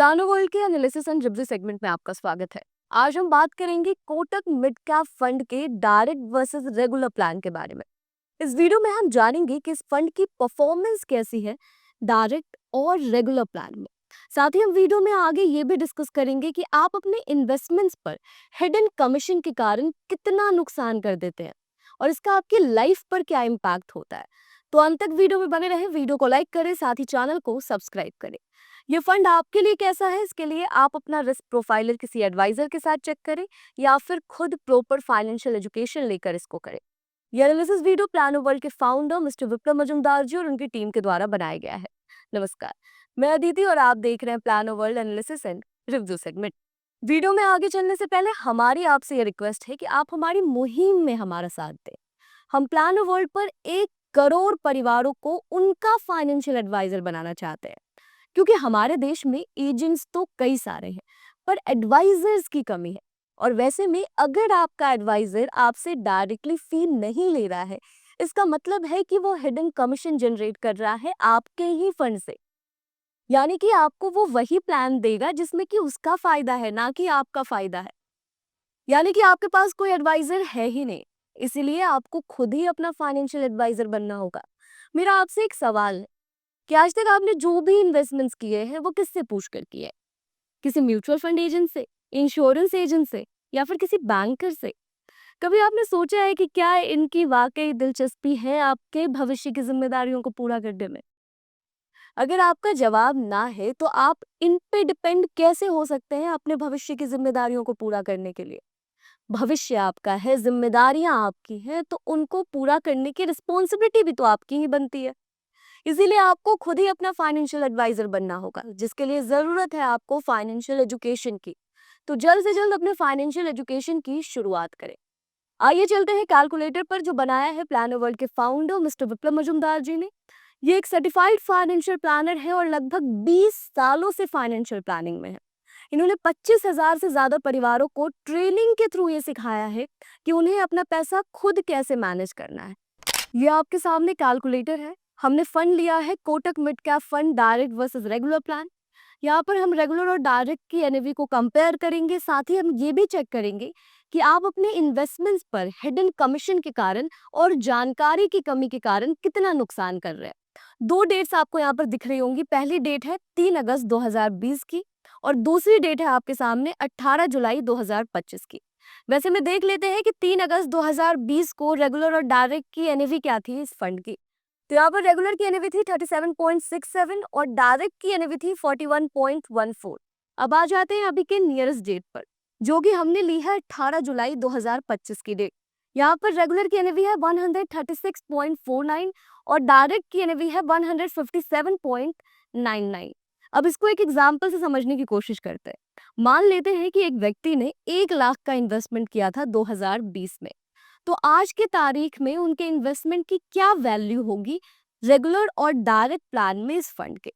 Plano world के analysis and review segment में आपका स्वागत है। आज हम बात करेंगे कोटक मिड कैप फंड के डायरेक्ट वर्सेस रेगुलर प्लान के बारे में। इस वीडियो में हम जानेंगे कि इस फंड की परफॉर्मेंस कैसी है डायरेक्ट और रेगुलर प्लान में। साथ ही हम वीडियो में आगे ये भी डिस्कस करेंगे कि आप अपने इन्वेस्टमेंट्स पर हिडन कमीशन के कारण कितना नुकसान कर देते हैं और इसका आपकी लाइफ पर क्या इम्पैक्ट होता है। तो अंत तक वीडियो में बने रहें, वीडियो को लाइक करें, साथ ही चैनल को सब्सक्राइब करें। ये फंड आपके लिए कैसा है, इसके लिए आप अपना रिस्क प्रोफाइलर किसी एडवाइजर के साथ चेक करें या फिर खुद प्रॉपर फाइनेंशियल एजुकेशन लेकर इसको करें। यह एनालिसिस वीडियो प्लानो वर्ल्ड के फाउंडर मिस्टर विप्लव मजुमदार जी और उनकी टीम के द्वारा बनाया गया है। नमस्कार, मैं अदिति और आप देख रहे हैं plano world analysis and review segment. Video में आगे चलने से पहले हमारी आपसे ये रिक्वेस्ट है कि आप हमारी मुहिम में हमारा साथ दें। हम प्लानो वर्ल्ड पर 1 करोड़ परिवारों को उनका फाइनेंशियल एडवाइजर बनाना चाहते हैं, क्योंकि हमारे देश में एजेंट्स तो कई सारे हैं पर एडवाइजर्स की कमी है। और वैसे में अगर आपका एडवाइजर आपसे डायरेक्टली फी नहीं ले रहा है, इसका मतलब है कि वो हिडन कमीशन जनरेट कर रहा है आपके ही फंड से। यानी कि आपको वो वही प्लान देगा जिसमें कि उसका फायदा है, ना कि आपका फायदा है। यानी कि आपके पास कोई एडवाइजर है ही नहीं, इसीलिए आपको खुद ही अपना फाइनेंशियल एडवाइजर बनना होगा। मेरा आपसे एक सवाल है कि आज तक आपने जो भी इन्वेस्टमेंट्स किए हैं वो किससे पूछ कर किए हैं? किसी म्यूचुअल फंड एजेंट से, इंश्योरेंस एजेंट से या फिर किसी बैंकर से? कभी आपने सोचा है कि क्या इनकी वाकई दिलचस्पी है आपके भविष्य की जिम्मेदारियों को पूरा करने में? अगर आपका जवाब ना है तो आप इन पे डिपेंड कैसे हो सकते हैं अपने भविष्य की जिम्मेदारियों को पूरा करने के लिए? भविष्य आपका है, जिम्मेदारियां आपकी हैं, तो उनको पूरा करने की रिस्पॉन्सिबिलिटी भी तो आपकी ही बनती है। इसीलिए आपको खुद ही अपना फाइनेंशियल एडवाइजर बनना होगा, जिसके लिए जरूरत है आपको फाइनेंशियल एजुकेशन की। तो जल्द से जल्द अपने फाइनेंशियल एजुकेशन की शुरुआत करें। आइए चलते हैं कैलकुलेटर पर, जो बनाया है प्लानो वर्ल्ड के फाउंडर मिस्टर विप्लव मजुमदार जी ने। ये एक सर्टिफाइड फाइनेंशियल प्लानर है और लगभग 20 सालों से फाइनेंशियल प्लानिंग में है। इन्होंने 25,000 से ज्यादा परिवारों को ट्रेनिंग के थ्रू ये सिखाया है कि उन्हें अपना पैसा खुद कैसे मैनेज करना है। ये आपके सामने कैलकुलेटर है। हमने फंड लिया है Kotak mid cap fund direct versus regular plan. यहाँ पर हम रेगुलर और डायरेक्ट की एनएवी को कंपेयर करेंगे, साथ ही हम ये भी चेक करेंगे कि आप अपने इन्वेस्टमेंट्स पर हिडन कमीशन के कारण और जानकारी की कमी के कारण कितना नुकसान कर रहे हैं। 2 डेट्स आपको यहाँ पर दिख रही होंगी। पहली डेट है 3 अगस्त 2020 की और दूसरी डेट है आपके सामने 18 जुलाई 2025 की। वैसे में देख लेते हैं कि 3 अगस्त 2020 को रेगुलर और डायरेक्ट की एनएवी क्या थी इस फंड की। तो यहाँ पर रेगुलर की एनएवी थी 37.67 और डायरेक्ट की एनएवी थी 41.14। अब आ जाते हैं अभी के नियरेस्ट डेट पर, जो कि हमने ली है 18 जुलाई 2025 की डेट। यहाँ पर रेगुलर की एनएवी है 136.49 और डायरेक्ट की एनएवी है 157.99। अब इसको एक एग्जाम्पल से समझने की कोशिश करते हैं। मान लेते हैं कि एक व्यक्ति ने 1 लाख का इन्वेस्टमेंट किया था 2020 में, तो आज के तारीख में उनके इन्वेस्टमेंट की क्या वैल्यू होगी रेगुलर और डायरेक्ट प्लान में इस फंड के?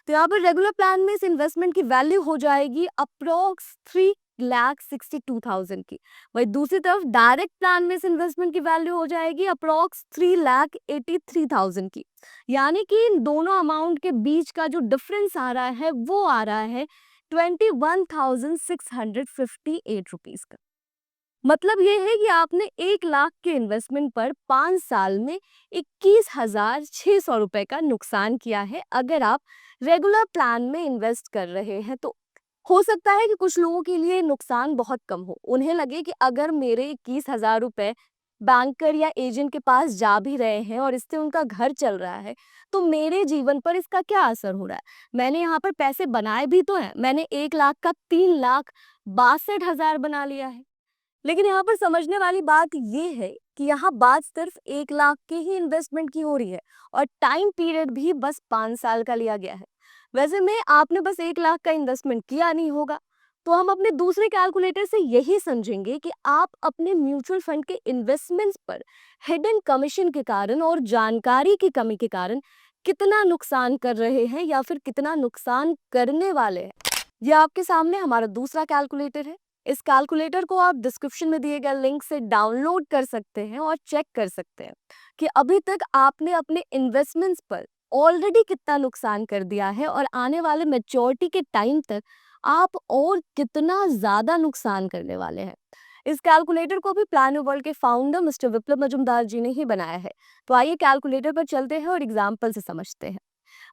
तो यहाँ पर रेगुलर प्लान में इस इन्वेस्टमेंट की वैल्यू हो जाएगी अप्रोक्स 3,62,000 की। वही दूसरी तरफ डायरेक्ट प्लान में इस इन्वेस्टमेंट की वैल्यू हो जाएगी अप्रोक्स 3,83,000 की। यानी कि इन दोनों अमाउंट के बीच का जो डिफरेंस आ रहा है वो आ रहा है 21,658 रुपीज का। मतलब ये है कि आपने 1 लाख के इन्वेस्टमेंट पर 5 साल में 21,600 रुपए का नुकसान किया है अगर आप रेगुलर प्लान में इन्वेस्ट कर रहे हैं। तो हो सकता है कि कुछ लोगों के लिए नुकसान बहुत कम हो, उन्हें लगे कि अगर मेरे 21,000 रुपए बैंकर या एजेंट के पास जा भी रहे हैं और इससे उनका घर चल रहा है, तो मेरे जीवन पर इसका क्या असर हो रहा है? मैंने यहाँ पर पैसे बनाए भी तो हैं, मैंने 1 लाख का 3,62,000 बना लिया है। लेकिन यहाँ पर समझने वाली बात ये है कि यहाँ बात सिर्फ 1 लाख के ही इन्वेस्टमेंट की हो रही है और टाइम पीरियड भी बस 5 साल का लिया गया है। वैसे में आपने बस 1 लाख का इन्वेस्टमेंट किया नहीं होगा, तो हम अपने दूसरे कैलकुलेटर से यही समझेंगे कि आप अपने म्यूचुअल फंड के इन्वेस्टमेंट्स पर हिडन कमीशन के कारण और जानकारी की कमी के कारण कितना नुकसान कर रहे हैं या फिर कितना नुकसान करने वाले हैं। ये आपके सामने हमारा दूसरा कैलकुलेटर है। इस कैलकुलेटर को आप डिस्क्रिप्शन में दिए गए लिंक से डाउनलोड कर सकते हैं और चेक कर सकते हैं कि अभी तक आपने अपने इन्वेस्टमेंट्स पर ऑलरेडी कितना नुकसान कर दिया है और आने वाले मैच्योरिटी के टाइम तक आप और कितना ज़्यादा नुकसान करने वाले हैं। इस कैलकुलेटर को भी प्लानो वर्ल्ड के फाउंडर मिस्टर विप्लव मजुमदार जी ने ही बनाया है। तो आइए कैलकुलेटर पर चलते हैं और एग्जाम्पल से समझते हैं।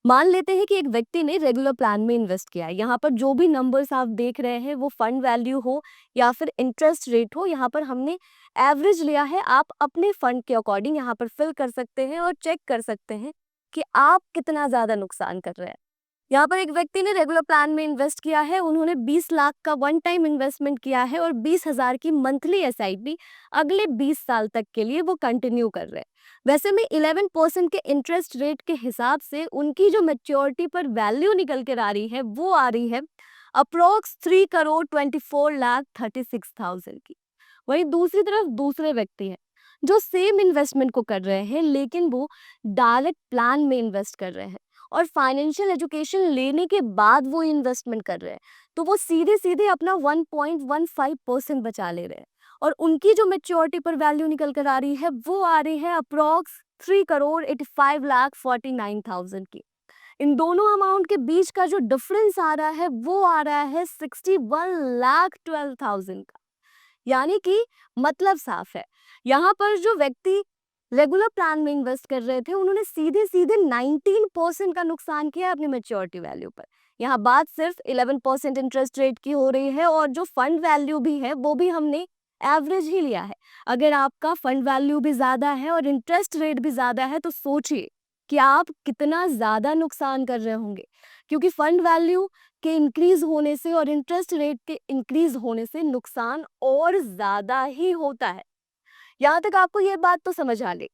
मान लेते हैं कि एक व्यक्ति ने रेगुलर प्लान में इन्वेस्ट किया है। यहाँ पर जो भी नंबर्स आप देख रहे हैं वो फंड वैल्यू हो या फिर इंटरेस्ट रेट हो, यहाँ पर हमने एवरेज लिया है। आप अपने फंड के अकॉर्डिंग यहाँ पर फिल कर सकते हैं और चेक कर सकते हैं कि आप कितना ज्यादा नुकसान कर रहे हैं। यहाँ पर एक व्यक्ति ने रेगुलर प्लान में इन्वेस्ट किया है। उन्होंने 20 लाख का वन टाइम इन्वेस्टमेंट किया है और 20,000 की मंथली एसआईपी अगले 20 साल तक के लिए वो कंटिन्यू कर रहे हैं। वैसे में 11% के इंटरेस्ट रेट के हिसाब से उनकी जो मैच्योरिटी पर वैल्यू निकल कर आ रही है वो आ रही है अप्रोक्स 3,24,36,000 की। वहीं दूसरी तरफ दूसरे व्यक्ति हैं जो सेम इन्वेस्टमेंट को कर रहे हैं, लेकिन वो डायरेक्ट प्लान में इन्वेस्ट कर रहे हैं और फाइनेंशियल एजुकेशन लेने के बाद वो इन्वेस्टमेंट कर रहे हैं। तो वो सीधे सीधे अपना 1.15% बचा ले रहे हैं और उनकी जो मेच्योरिटी पर वैल्यू निकल कर आ रही है वो आ रही है अप्रोक्स 3,85,49,000 की। इन दोनों अमाउंट के बीच का जो डिफरेंस आ रहा है वो आ रहा है 61,12,000 का। यानी कि मतलब साफ है, यहाँ पर जो व्यक्ति रेगुलर प्लान में इन्वेस्ट कर रहे थे उन्होंने सीधे सीधे 19% का नुकसान किया अपनी मेच्योरिटी वैल्यू पर। यहाँ बात सिर्फ 11% इंटरेस्ट रेट की हो रही है और जो फंड वैल्यू भी है वो भी हमने एवरेज ही लिया है। अगर आपका फंड वैल्यू भी ज्यादा है और इंटरेस्ट रेट भी ज्यादा है तो सोचिए कि आप कितना ज्यादा नुकसान कर रहे होंगे, क्योंकि फंड वैल्यू के इंक्रीज होने से और इंटरेस्ट रेट के इंक्रीज होने से नुकसान और ज्यादा ही होता है। यहाँ तक आपको ये बात तो समझ आ ले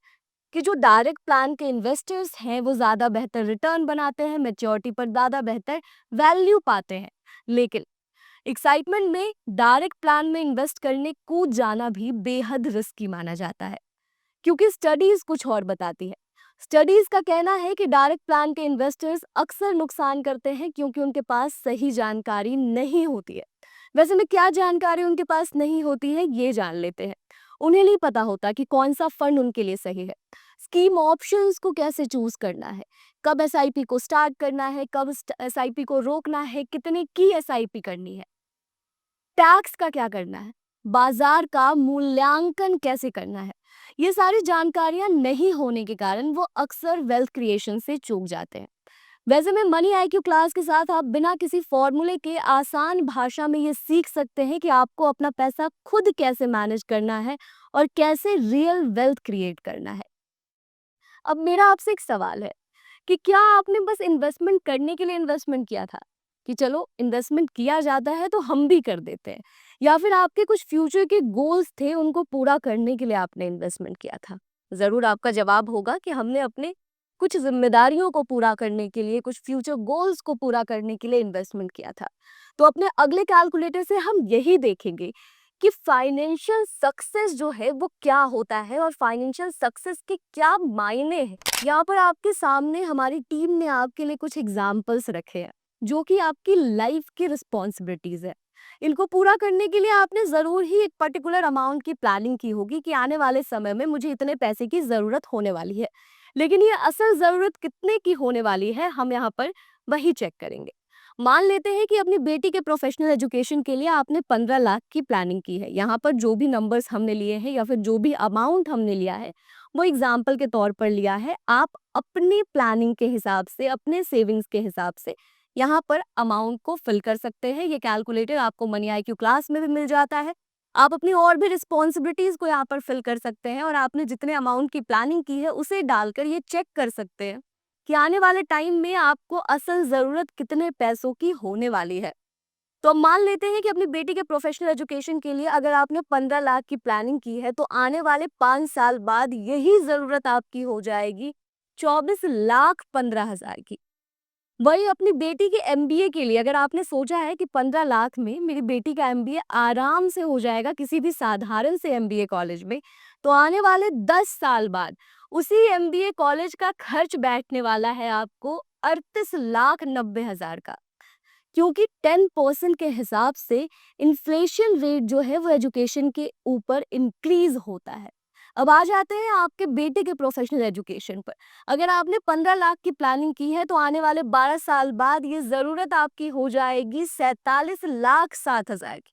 कि जो डायरेक्ट प्लान के इन्वेस्टर्स हैं वो ज्यादा बेहतर रिटर्न बनाते हैं, मैच्योरिटी पर ज्यादा बेहतर वैल्यू पाते हैं। लेकिन एक्साइटमेंट में डायरेक्ट प्लान में इन्वेस्ट करने कूद जाना भी बेहद रिस्की माना जाता है, क्योंकि स्टडीज कुछ और बताती है। स्टडीज का कहना है कि डायरेक्ट प्लान के इन्वेस्टर्स अक्सर नुकसान करते हैं क्योंकि उनके पास सही जानकारी नहीं होती है। वैसे में क्या जानकारी उनके पास नहीं होती है ये जान लेते हैं। उन्हें नहीं पता होता कि कौन सा फंड उनके लिए सही है, स्कीम ऑप्शंस को कैसे चूज करना है, कब एसआईपी को स्टार्ट करना है, कब एसआईपी को रोकना है, कितने की एसआईपी करनी है, टैक्स का क्या करना है, बाजार का मूल्यांकन कैसे करना है। ये सारी जानकारियां नहीं होने के कारण वो अक्सर वेल्थ क्रिएशन से चूक जाते हैं। वैसे में मनी आईक्यू क्लास के साथ आप बिना किसी फॉर्मूले के आसान भाषा में ये सीख सकते हैं कि आपको अपना पैसा खुद कैसे मैनेज करना है और कैसे रियल वेल्थ क्रिएट करना है। अब मेरा आपसे एक सवाल है कि क्या आपने बस इन्वेस्टमेंट करने के लिए इन्वेस्टमेंट किया था कि चलो इन्वेस्टमेंट किया जाता है तो हम भी कर देते हैं, या फिर आपके कुछ फ्यूचर के गोल्स थे उनको पूरा करने के लिए आपने इन्वेस्टमेंट किया था? जरूर आपका जवाब होगा कि हमने अपने कुछ जिम्मेदारियों को पूरा करने के लिए, कुछ फ्यूचर गोल्स को पूरा करने के लिए इन्वेस्टमेंट किया था। तो अपने अगले कैलकुलेटर से हम यही देखेंगे कि फाइनेंशियल सक्सेस जो है वो क्या होता है और फाइनेंशियल सक्सेस के क्या मायने हैं। यहाँ पर आपके सामने हमारी टीम ने आपके लिए कुछ एग्जाम्पल्स रखे हैं जो कि आपकी लाइफ की रिस्पॉन्सिबिलिटीज है। इनको पूरा करने के लिए आपने जरूर ही एक पर्टिकुलर अमाउंट की प्लानिंग की होगी कि आने वाले समय में मुझे इतने पैसे की जरूरत होने वाली है, लेकिन ये असल जरूरत कितने की होने वाली है हम यहाँ पर वही चेक करेंगे। मान लेते हैं कि अपनी बेटी के प्रोफेशनल एजुकेशन के लिए आपने 15 लाख की प्लानिंग की है। यहाँ पर जो भी नंबर्स हमने लिए हैं या फिर जो भी अमाउंट हमने लिया है वो एग्जाम्पल के तौर पर लिया है। आप अपनी प्लानिंग के हिसाब से, अपने सेविंग्स के हिसाब से यहाँ पर अमाउंट को फिल कर सकते हैं। ये कैलकुलेटर आपको मनी आईक्यू क्लास में भी मिल जाता है। आप अपनी और भी रिस्पॉन्सिबिलिटीज को यहाँ पर फिल कर सकते हैं और आपने जितने अमाउंट की प्लानिंग की है उसे डालकर ये चेक कर सकते हैं कि आने वाले टाइम में आपको असल जरूरत कितने पैसों की होने वाली है। तो अब मान लेते हैं कि अपनी बेटी के प्रोफेशनल एजुकेशन के लिए अगर आपने 15 लाख की प्लानिंग की है तो आने वाले 5 साल बाद यही जरूरत आपकी हो जाएगी 24,15,000 की। वही अपनी बेटी के एमबीए के लिए अगर आपने सोचा है कि 15 लाख में मेरी बेटी का एमबीए आराम से हो जाएगा किसी भी साधारण से एमबीए कॉलेज में, तो आने वाले 10 साल बाद उसी एमबीए कॉलेज का खर्च बैठने वाला है आपको 38,90,000 का, क्योंकि 10% के हिसाब से इन्फ्लेशन रेट जो है वो एजुकेशन के ऊपर इंक्रीज होता है। अब आ जाते हैं आपके बेटे के प्रोफेशनल एजुकेशन पर। अगर आपने 15 लाख की प्लानिंग की है तो आने वाले 12 साल बाद ये ज़रूरत आपकी हो जाएगी 47 लाख 7,000 की।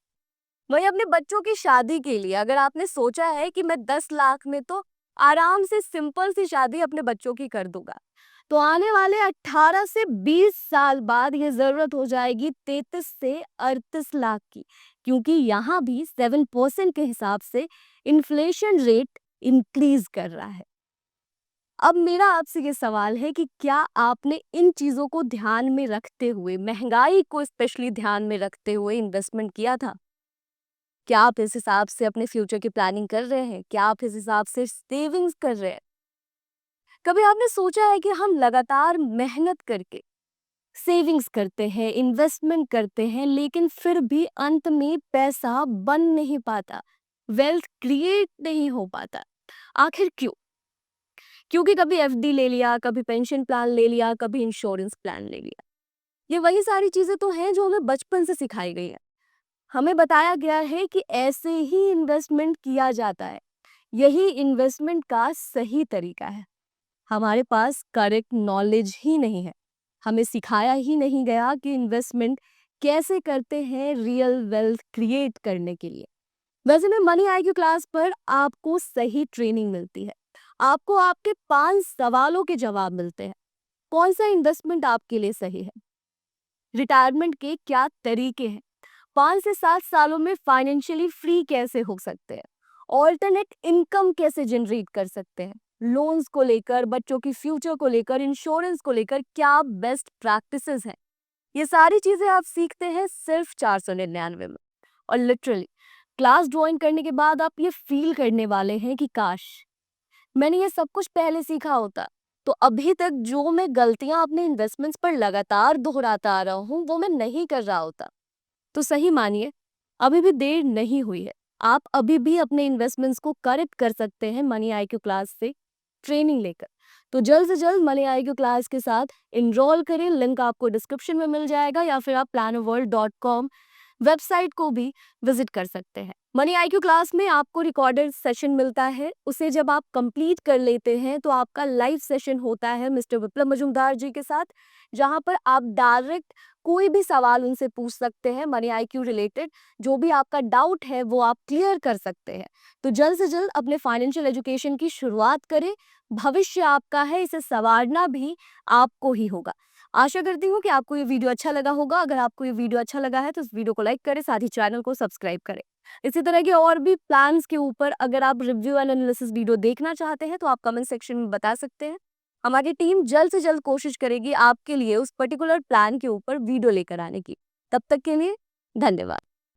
वहीं अपने बच्चों की शादी के लिए अगर आपने सोचा है कि मैं 10 लाख में तो आराम से सिंपल सी शादी अपने बच्चों की कर दूंगा, तो आने वाले 18 से 20 साल बाद ये जरूरत हो जाएगी 33 से 38 लाख की, क्योंकि यहाँ भी 7% के हिसाब से इन्फ्लेशन रेट इंक्रीज कर रहा है। अब मेरा आपसे ये सवाल है कि क्या आपने इन चीजों को ध्यान में रखते हुए, महंगाई को स्पेशली ध्यान में रखते हुए इन्वेस्टमेंट किया था? क्या आप इस हिसाब से अपने फ्यूचर की प्लानिंग कर रहे हैं? क्या आप इस हिसाब से सेविंग्स कर रहे हैं? कभी आपने सोचा है कि हम लगातार मेहनत करके सेविंग्स करते हैं, इन्वेस्टमेंट करते हैं, लेकिन फिर भी अंत में पैसा बन नहीं पाता, वेल्थ क्रिएट नहीं हो पाता? आखिर क्यों? क्योंकि कभी एफडी ले लिया, कभी पेंशन प्लान ले लिया, कभी इंश्योरेंस प्लान ले लिया। ये वही सारी चीजें तो हैं जो हमें बचपन से सिखाई गई है। हमें बताया गया है कि ऐसे ही इन्वेस्टमेंट किया जाता है, यही इन्वेस्टमेंट का सही तरीका है। हमारे पास करेक्ट नॉलेज ही नहीं है, हमें सिखाया ही नहीं गया कि इन्वेस्टमेंट कैसे करते हैं रियल वेल्थ क्रिएट करने के लिए। वैसे में मनी आईक्यू क्लास पर आपको सही ट्रेनिंग मिलती है, आपको आपके 5 सवालों के जवाब मिलते हैं। कौन सा इन्वेस्टमेंट आपके लिए सही है, रिटायरमेंट के क्या तरीके हैं, 5 से 7 सालों में फाइनेंशियली फ्री कैसे हो सकते हैं, ऑल्टरनेट इनकम कैसे जनरेट कर सकते हैं, लोन्स को लेकर, बच्चों की फ्यूचर को लेकर, इंश्योरेंस को लेकर क्या बेस्ट प्रैक्टिसेस हैं। ये सारी चीजें आप सीखते हैं सिर्फ 499 में। और लिटरली क्लास ज्वाइन करने के बाद आप ये फील करने वाले हैं कि काश मैंने ये सब कुछ पहले सीखा होता, तो अभी तक जो मैं गलतियां अपने इन्वेस्टमेंट्स पर लगातार दोहराता आ रहा हूँ वो मैं नहीं कर रहा होता। तो सही मानिए, अभी भी देर नहीं हुई है। आप अभी भी अपने इन्वेस्टमेंट्स को करेक्ट कर सकते हैं मनी आईक्यू क्लास से ट्रेनिंग लेकर। तो जल्द से जल्द मनी आईक्यू क्लास के साथ इनरोल करें, लिंक आपको डिस्क्रिप्शन में मिल जाएगा, या फिर आप planoworld.com वेबसाइट को भी विजिट कर सकते हैं। मनी आईक्यू क्लास में आपको रिकॉर्डेड सेशन मिलता है, उसे जब आप कंप्लीट कर लेते हैं तो आपका लाइव सेशन होता है मिस्टर विप्लव मजूमदार जी के साथ, जहां पर आप डायरेक्ट कोई भी सवाल उनसे पूछ सकते हैं मनी आईक्यू रिलेटेड। जो भी आपका डाउट है वो आप क्लियर कर सकते हैं। तो जल्द से जल्द अपने फाइनेंशियल एजुकेशन की शुरुआत करें, भविष्य आपका है, इसे संवारना भी आपको ही होगा। आशा करती हूँ कि आपको ये वीडियो अच्छा लगा होगा। अगर आपको ये वीडियो अच्छा लगा है तो इस वीडियो को लाइक करें, साथ ही चैनल को सब्सक्राइब करें। इसी तरह के और भी प्लान्स के ऊपर अगर आप रिव्यू एंड एनालिसिस वीडियो देखना चाहते हैं तो आप कमेंट सेक्शन में बता सकते हैं। हमारी टीम जल्द से जल्द कोशिश करेगी आपके लिए उस पर्टिकुलर प्लान के ऊपर वीडियो लेकर आने की। तब तक के लिए धन्यवाद।